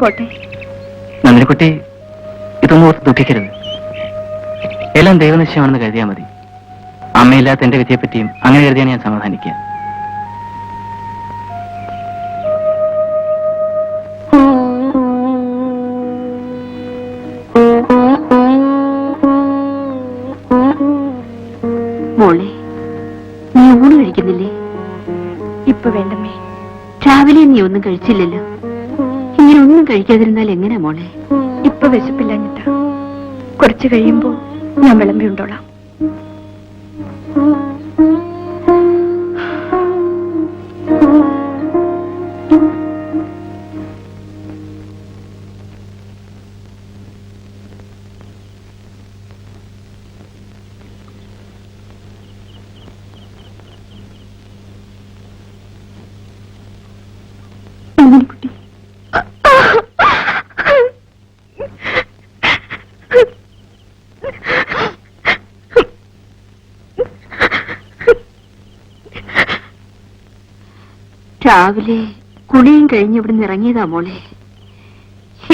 പോട്ടെ. നന്ദിനിക്കുട്ടി ഇതൊന്നും ഓർത്ത് ദുഃഖിക്കരുത്. എല്ലാം ദൈവനിശ്ചയമാണെന്ന് കരുതിയാൽ മതി. അമ്മയില്ലാത്ത എന്റെ വിധിയെപ്പറ്റിയും അങ്ങനെ കരുതിയാണ് ഞാൻ സമാധാനിക്കുക. മോളെ, നീ ഊണ് കഴിക്കുന്നില്ലേ? ഇപ്പൊ വേണ്ടമ്മേ. രാവിലെ നീ ഒന്നും കഴിച്ചില്ലല്ലോ. ഇങ്ങനെ ഒന്നും കഴിക്കാതിരുന്നാൽ എങ്ങനെയാ മോളെ? ഇപ്പൊ വിശപ്പില്ലാഞ്ഞിട്ടാ. കുറച്ച് കഴിയുമ്പോ ഞാൻ വിളമ്പി ഉണ്ടോളാം. കുട്ടി, രാവിലെ കുളിയും കഴിഞ്ഞ് ഇവിടുന്ന് ഇറങ്ങിയതാ മോളെ.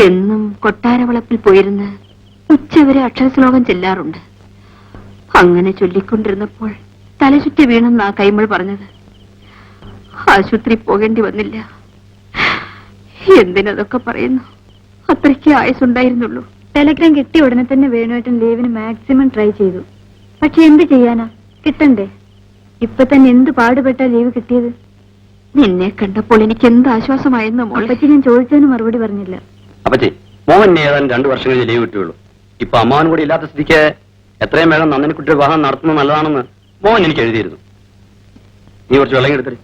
എന്നും കൊട്ടാരവളപ്പിൽ പോയിരുന്ന് ഉച്ചവരെ അക്ഷരശ്ലോകം ചെല്ലാറുണ്ട്. അങ്ങനെ ചൊല്ലിക്കൊണ്ടിരുന്നപ്പോൾ തലചുറ്റി വീണെന്നാ കൈമൾ പറഞ്ഞത്. ആശുപത്രി പോകേണ്ടി വന്നില്ല. എന്തിനതൊക്കെ പറയുന്നു? അത്രയ്ക്ക് ആയുസുണ്ടായിരുന്നുള്ളൂ. ടെലഗ്രാം കിട്ടിയ ഉടനെ തന്നെ വേണുവേട്ടൻ ലീവിന് മാക്സിമം ട്രൈ ചെയ്തു. പക്ഷെ എന്ത് ചെയ്യാനാ, കിട്ടണ്ടേ? ഇപ്പൊ തന്നെ എന്ത് പാടുപെട്ടാ ലീവ് കിട്ടിയത്. നിന്നെ കണ്ടപ്പോൾ എനിക്ക് എന്ത് ആശ്വാസമായിരുന്നു മോളെ. അപ്പച്ചി ഞാൻ ചോദിച്ചതിന് മറുപടി പറഞ്ഞില്ല. അപ്പച്ചി, മോഹൻ ഏതാനും 2 വർഷം കഴിഞ്ഞ് ലീവ് കിട്ടുകയുള്ളൂ. ഇപ്പൊ അമ്മാവൻ കൂടി ഇല്ലാത്ത സ്ഥിതിക്ക് എത്രയും വേഗം നന്ദിനിക്കുട്ടിയുടെ വിവാഹം നടത്തുന്നത് നല്ലതാണെന്ന് മോഹൻ എനിക്ക് എഴുതിയിരുന്നു. നീ കുറച്ച് വെള്ളം എടുത്തേ.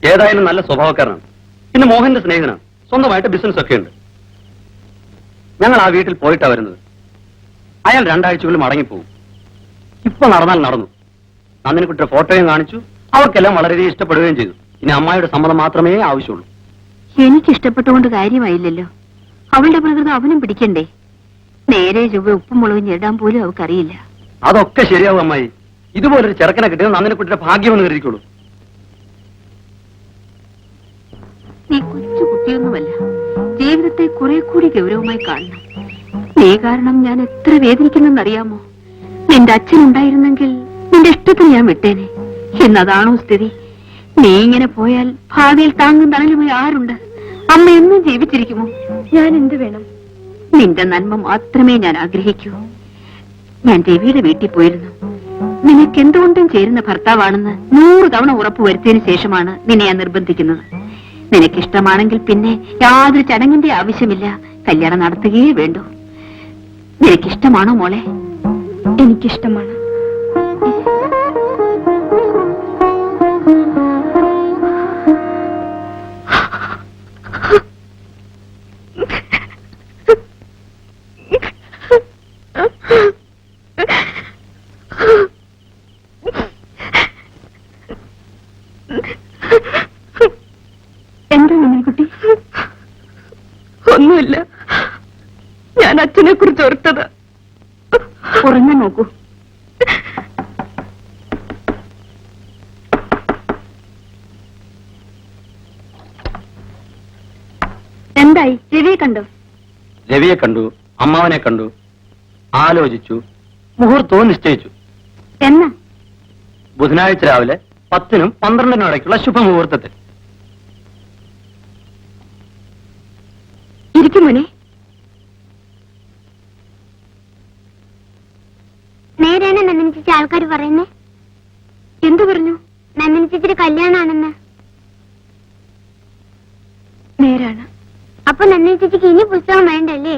ഏതായാലും നല്ല സ്വഭാവക്കാരനാണ്. പിന്നെ മോഹന്റെ സ്നേഹിതനാണ്. സ്വന്തമായിട്ട് ബിസിനസ് ഒക്കെ ഉണ്ട്. ഞങ്ങൾ ആ വീട്ടിൽ പോയിട്ടാ വരുന്നത്. അയാൾ 2 ആഴ്ചകളിൽ മടങ്ങിപ്പോകും. ഇപ്പൊ നടന്നാൽ നടന്നു. നന്ദിനിക്കുട്ടിയുടെ ഫോട്ടോയും കാണിച്ചു. അവർക്കെല്ലാം വളരെയധികം ഇഷ്ടപ്പെടുകയും ചെയ്തു. ഇനി അമ്മായിയുടെ സമ്മതം മാത്രമേ ആവശ്യമുള്ളൂ. എനിക്കിഷ്ടപ്പെട്ടുകൊണ്ട് കാര്യമായില്ലല്ലോ. അവളുടെ പ്രകൃതം അവനും പിടിക്കണ്ടേ? നേരെ ചൊവ്വ ഉപ്പും മുളകും ഞെടാൻ പോലും അവൾക്കറിയില്ല. അതൊക്കെ ശരിയാവും അമ്മായി. ഇതുപോലൊരു ചെറുക്കനെ കിട്ടിയത് നന്ദിനിക്കുട്ടിയുടെ ഭാഗ്യമെന്ന് കരുതിക്കോളൂ. നീ കൊച്ചു കുട്ടിയൊന്നുമല്ല. ജീവിതത്തെ കുറെ കൂടി ഗൗരവമായി കാണണം. നീ കാരണം ഞാൻ എത്ര വേദനിക്കുന്നെന്നറിയാമോ? നിന്റെ അച്ഛനുണ്ടായിരുന്നെങ്കിൽ നിന്റെ ഇഷ്ടത്തിന് ഞാൻ വിട്ടേനെ. എന്നതാണോ സ്ഥിതി? നീ ഇങ്ങനെ പോയാൽ ഭാവിയിൽ താങ്ങും തണലുമായി ആരുണ്ട്? അമ്മ എന്നും ജീവിച്ചിരിക്കുമോ? ഞാൻ എന്ത് വേണം? നിന്റെ നന്മ മാത്രമേ ഞാൻ ആഗ്രഹിക്കൂ. ഞാൻ രവിയുടെ വീട്ടിൽ പോയിരുന്നു. നിനക്ക് എന്തുകൊണ്ടും ചേരുന്ന ഭർത്താവാണെന്ന് 100 തവണ ഉറപ്പുവരുത്തിയതിനു ശേഷമാണ് നിന്നെ ഞാൻ നിർബന്ധിക്കുന്നത്. നിനക്കിഷ്ടമാണെങ്കിൽ പിന്നെ യാതൊരു ചടങ്ങിന്റെ ആവശ്യമില്ല. കല്യാണം നടത്തുകയേ വേണ്ടൂ. നിനക്കിഷ്ടമാണോ മോളെ? എനിക്കിഷ്ടമാണ്. എന്താ നന്ദിനിക്കുട്ടി? ഒന്നുമില്ല. ഞാൻ അച്ഛനെ കുറിച്ച് ഓർത്തത്. ഉറങ്ങാൻ നോക്കൂ. എന്തായി? രവിയെ കണ്ടോ? രവിയെ കണ്ടു, അമ്മാവനെ കണ്ടു, ആലോചിച്ചു, മുഹൂർത്തവും നിശ്ചയിച്ചു. എന്നാ? ബുധനാഴ്ച രാവിലെ 10-നും 12-നും ഇടയ്ക്കുള്ള ശുഭമുഹൂർത്തത്തിൽ. ഇരിക്കും മോനെ. നേരെയാണ് നന്ദിനി ചേച്ചി ആൾക്കാർ പറയുന്നേ. എന്തു പറഞ്ഞു? നന്ദിനി ചേച്ചിയുടെ കല്യാണാണെന്ന്. നേരാണ്. അപ്പൊ നന്ദിനി ചേച്ചിക്ക് ഇനി പുസ്തകം വേണ്ടല്ലേ?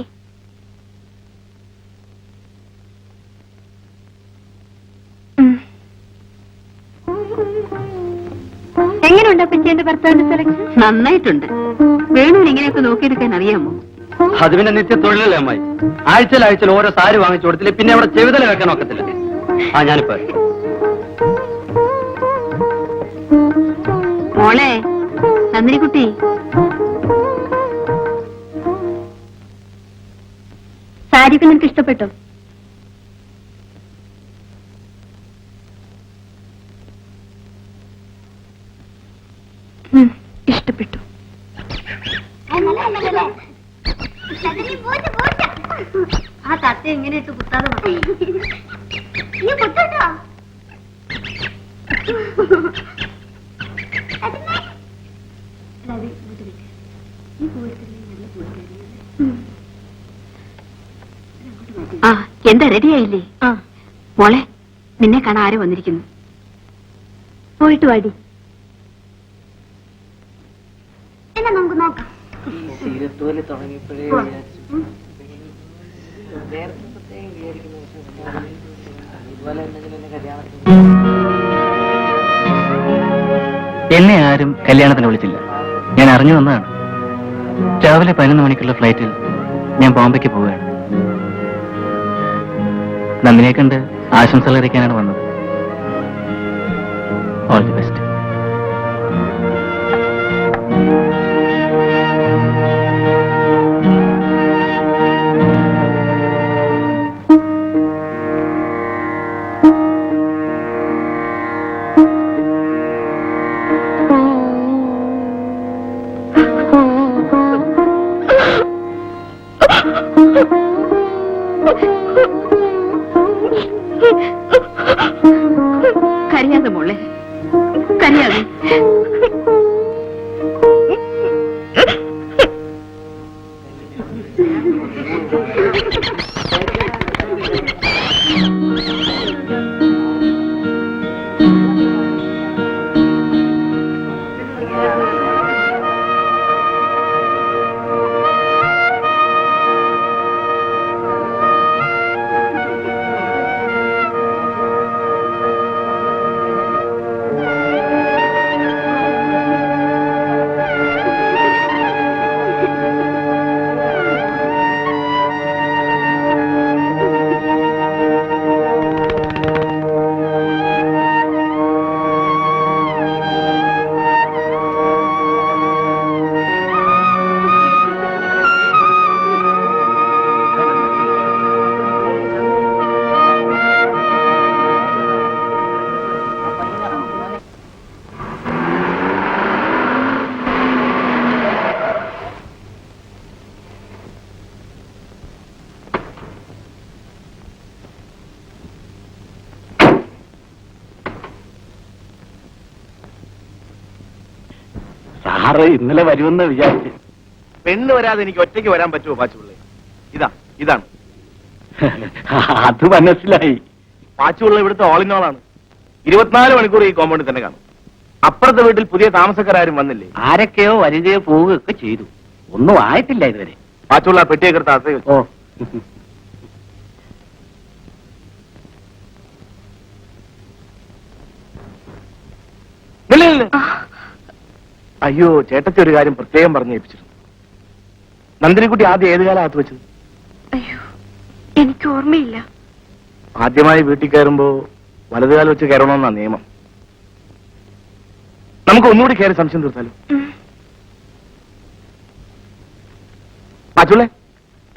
എങ്ങനെയുണ്ട് അപ്പച്ചി എന്റെ ഭർത്താവിന്റെ സെലക്ഷൻ? നന്നായിട്ടുണ്ട്. വേണുവിന് ഇങ്ങനെയൊക്കെ നോക്കിയെടുക്കാൻ അറിയാമോ? അത് പിന്നെ നിത്യ തൊഴിലല്ലേ അമ്മായി. ആഴ്ചയിൽ ഓരോ സാരി വാങ്ങിച്ചു കൊടുത്തില്ല. പിന്നെ അവിടെ ചെവിതല വെക്കാൻ ഒക്കത്തില്ല. ഞാനിപ്പോ മോളെ നന്ദിനിക്കുട്ടി, സാരിയൊക്കെ നിനക്ക് ഇഷ്ടപ്പെട്ടോ? ഇഷ്ടപ്പെട്ടു. ആ തത്ത എങ്ങനെ ഇട്ട് കുത്താതെ നീ കുത്തട്ടോ. ആ എന്താ റെഡിയായില്ലേ? മോളെ, നിന്നെ കാണാൻ ആരോ വന്നിരിക്കുന്നു. പോയിട്ട് വാടി. എന്നാ നമുക്ക് നോക്കാം. എന്നെ ആരും കല്യാണത്തിന് വിളിച്ചില്ല. ഞാൻ അറിഞ്ഞു വന്നതാണ്. രാവിലെ 11 മണിക്കുള്ള ഫ്ലൈറ്റിൽ ഞാൻ ബോംബെക്ക് പോവുകയാണ്. നന്ദിനെ കണ്ട് ആശംസകൾ അറിയിക്കാനാണ് വന്നത്. All the best. കരയാതെ മോളെ, കരയാതെ. സാറ് ഇന്നലെ വരുമെന്ന് വിചാരിച്ചു. പെണ്ണ് വരാതെ എനിക്ക് ഒറ്റയ്ക്ക് വരാൻ പറ്റുമോ പാച്ചുപിള്ളേ? ഇതാണ് അത് മനസ്സിലായി. പാച്ചുപിള്ള ഇവിടുത്തെ ഓൾ ഇൻ ഓൾ ആണ്. 24 മണിക്കൂർ ഈ കോമ്പൗണ്ടിൽ തന്നെ കാണും. അപ്പുറത്തെ വീട്ടിൽ പുതിയ താമസക്കാരും വന്നില്ലേ? ആരൊക്കെയോ വരികയോ പോവുകയൊക്കെ ചെയ്തു. ഒന്നും ആയിട്ടില്ല ഇതുവരെ. പാച്ചുപിള്ള പെട്ടിയൊക്കെ എടുത്ത് അകത്ത് വെച്ചു. ഓ, അയ്യോ, ചേട്ടത്തി ഒരു കാര്യം പ്രത്യേകം പറഞ്ഞു ഏൽപ്പിച്ചിരുന്നു. നന്ദിനിക്കുട്ടി ആദ്യം ഏത് കാലം അകത്ത് വെച്ചത്? അയ്യോ, എനിക്ക് ഓർമ്മയില്ല. ആദ്യമായി വീട്ടിൽ കയറുമ്പോ വലതുകാലം വെച്ച് കയറണമെന്നാ നിയമം. നമുക്ക് ഒന്നുകൂടി കയറി സംശയം തീർത്താലോ? പാച്ചുള്ളേ,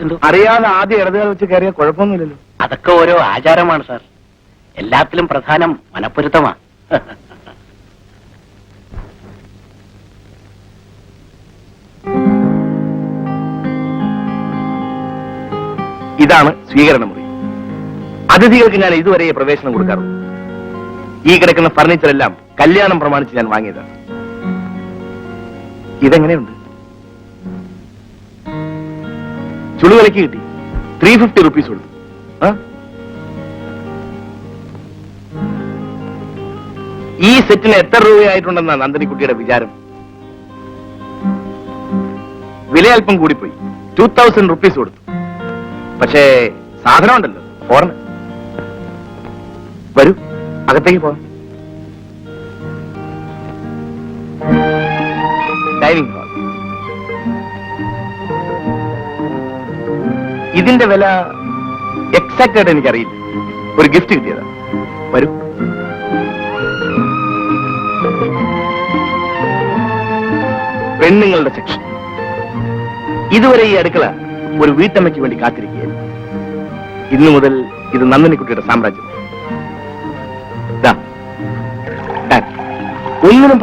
എന്തോ അറിയാതെ ആദ്യം ഇടതുകാലം വെച്ച് കയറിയാൽ കുഴപ്പമൊന്നുമില്ലല്ലോ. അതൊക്കെ ഓരോ ആചാരമാണ് സാർ. എല്ലാത്തിലും പ്രധാനം മനപ്പൊരുത്തമാ. ഇതാണ് സ്വീകരണ മുറി. അതിഥികൾക്ക് ഞാൻ ഇതുവരെ പ്രവേശനം കൊടുക്കാറുള്ളൂ. ഈ കിടക്കുന്ന ഫർണിച്ചർ എല്ലാം കല്യാണം പ്രമാണിച്ച് ഞാൻ വാങ്ങിയതാണ്. ഇതെങ്ങനെയുണ്ട്? ചുളുവിലക്ക് കിട്ടി. 350 റുപ്പീസ് കൊടുത്തു. ഈ സെറ്റിന് എത്ര രൂപയായിട്ടുണ്ടെന്നാ നന്ദിനിക്കുട്ടിയുടെ വിചാരം? വില അല്പം കൂടിപ്പോയി. 2000 റുപ്പീസ് കൊടുത്തു. പക്ഷേ സാധനം ഉണ്ടല്ലോ, ഫോറിന്. വരൂ, അകത്തേക്ക് പോവാം. Dining hall. ഇതിന്റെ വില എക്സാക്റ്റ് ആയിട്ട് എനിക്കറിയില്ല. ഒരു ഗിഫ്റ്റ് കിട്ടിയതാ. വരൂ. പെണ്ണുങ്ങളുടെ സെക്ഷൻ. ഇതുവരെ ഈ അടുക്കള ഒരു വീട്ടമ്മയ്ക്ക് വേണ്ടി കാത്തിരിക്കുകയായിരുന്നു. ഇന്നു മുതൽ ഇത് നന്ദിനിക്കുട്ടിയുടെ സാമ്രാജ്യം. ഒന്നിനും